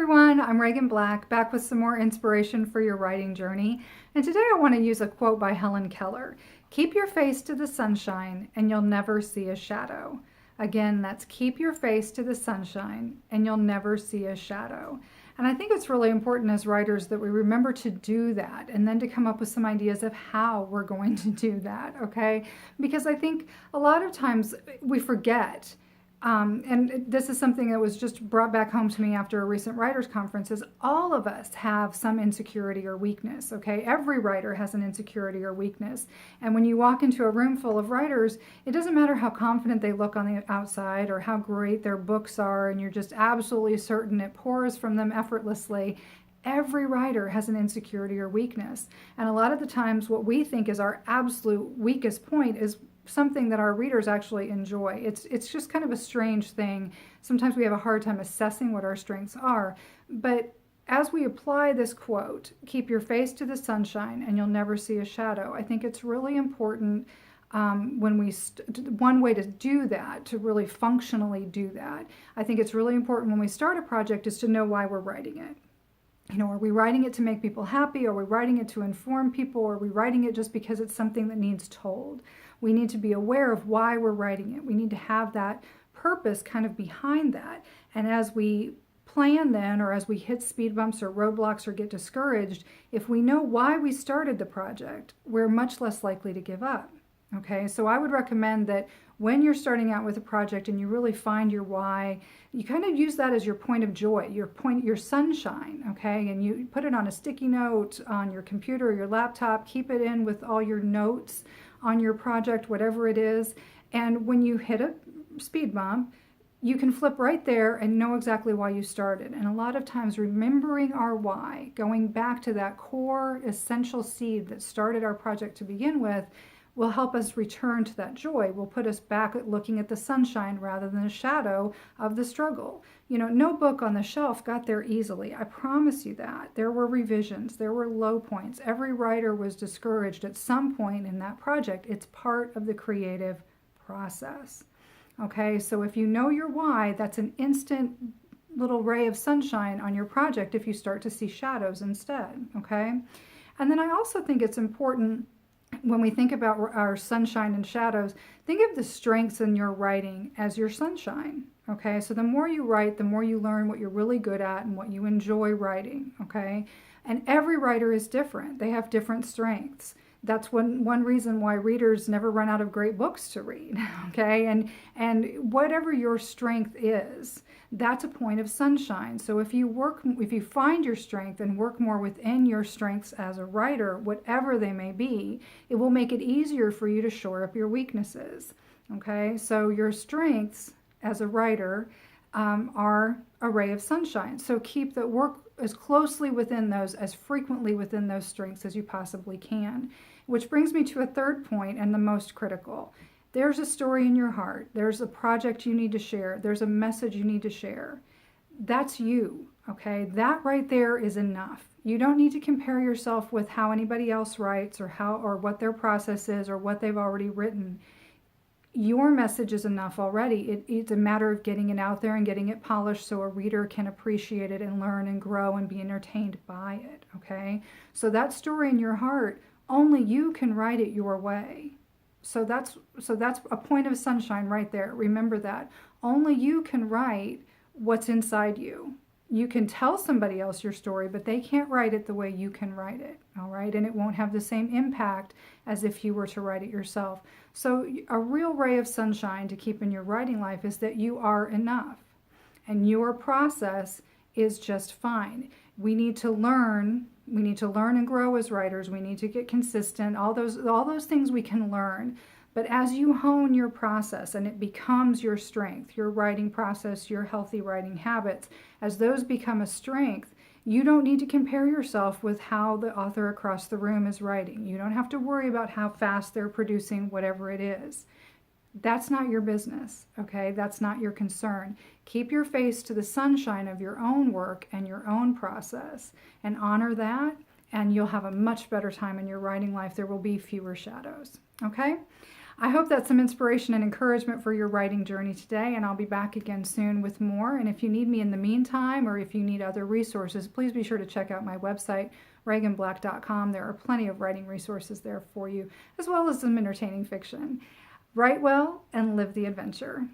everyone, I'm Reagan Black, back with some more inspiration for your writing journey. And today I want to use a quote by Helen Keller. Keep your face to the sunshine and you'll never see a shadow. Again, that's keep your face to the sunshine and you'll never see a shadow. And I think it's really important as writers that we remember to do that and then to come up with some ideas of how we're going to do that, okay? Because I think a lot of times we forget. And this is something that was just brought back home to me after a recent writers' conference, is all of us have some insecurity or weakness, okay? Every writer has an insecurity or weakness. And when you walk into a room full of writers, it doesn't matter how confident they look on the outside or how great their books are, and you're just absolutely certain it pours from them effortlessly. Every writer has an insecurity or weakness. And a lot of the times what we think is our absolute weakest point is something that our readers actually enjoy. It's just kind of a strange thing. Sometimes we have a hard time assessing what our strengths are. But as we apply this quote, keep your face to the sunshine and you'll never see a shadow, I think it's really important one way to do that, to really functionally do that, I think it's really important when we start a project is to know why we're writing it. You know, are we writing it to make people happy? Are we writing it to inform people? Or are we writing it just because it's something that needs told? We need to be aware of why we're writing it. We need to have that purpose kind of behind that. And as we plan then, or as we hit speed bumps or roadblocks or get discouraged, if we know why we started the project, we're much less likely to give up. Okay, so I would recommend that when you're starting out with a project and you really find your why, you kind of use that as your point of joy, your sunshine, okay? And you put it on a sticky note on your computer or your laptop, keep it in with all your notes on your project, whatever it is. And when you hit a speed bump, you can flip right there and know exactly why you started. And a lot of times remembering our why, going back to that core essential seed that started our project to begin with, will help us return to that joy, will put us back at looking at the sunshine rather than the shadow of the struggle. You know, no book on the shelf got there easily. I promise you that. There were revisions, there were low points. Every writer was discouraged at some point in that project. It's part of the creative process. Okay, so if you know your why, that's an instant little ray of sunshine on your project if you start to see shadows instead, okay? And then I also think it's important when we think about our sunshine and shadows, think of the strengths in your writing as your sunshine, okay? So the more you write, the more you learn what you're really good at and what you enjoy writing, okay? And every writer is different. They have different strengths. That's one reason why readers never run out of great books to read, okay? And whatever your strength is, that's a point of sunshine. So if you find your strength and work more within your strengths as a writer, whatever they may be, it will make it easier for you to shore up your weaknesses, okay? So your strengths as a writer are a ray of sunshine. So work as closely within those, as frequently within those strengths as you possibly can. Which brings me to a third point and the most critical. There's a story in your heart. There's a project you need to share. There's a message you need to share. That's you, okay? That right there is enough. You don't need to compare yourself with how anybody else writes or what their process is or what they've already written. Your message is enough already. It's a matter of getting it out there and getting it polished so a reader can appreciate it and learn and grow and be entertained by it, okay? So that story in your heart, only you can write it your way. So that's a point of sunshine right there. Remember that. Only you can write what's inside you. You can tell somebody else your story, but they can't write it the way you can write it, all right? And it won't have the same impact as if you were to write it yourself. So a real ray of sunshine to keep in your writing life is that you are enough, and your process is just fine. We need to learn and grow as writers. We need to get consistent. All those things we can learn. But as you hone your process and it becomes your strength, your writing process, your healthy writing habits, as those become a strength, you don't need to compare yourself with how the author across the room is writing. You don't have to worry about how fast they're producing whatever it is. That's not your business, okay? That's not your concern. Keep your face to the sunshine of your own work and your own process and honor that, and you'll have a much better time in your writing life. There will be fewer shadows, okay? I hope that's some inspiration and encouragement for your writing journey today, and I'll be back again soon with more. And if you need me in the meantime, or if you need other resources, please be sure to check out my website, reaganblack.com. There are plenty of writing resources there for you, as well as some entertaining fiction. Write well and live the adventure.